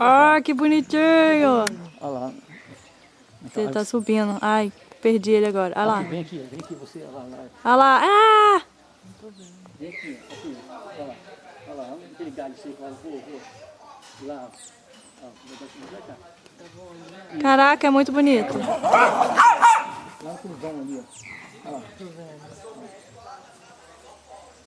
Ah, que bonitinho. Olha lá. Ele tá subindo. Ai, perdi ele agora. Olha lá. Vem aqui você. Olha lá. Olha lá. Ah! Vem aqui. Olha lá. Olha lá. Olha aquele galho seco. Vou. Lá. Ó, vai cá. Caraca, é muito bonito. Lá no cruzão ali, ó. Olha lá.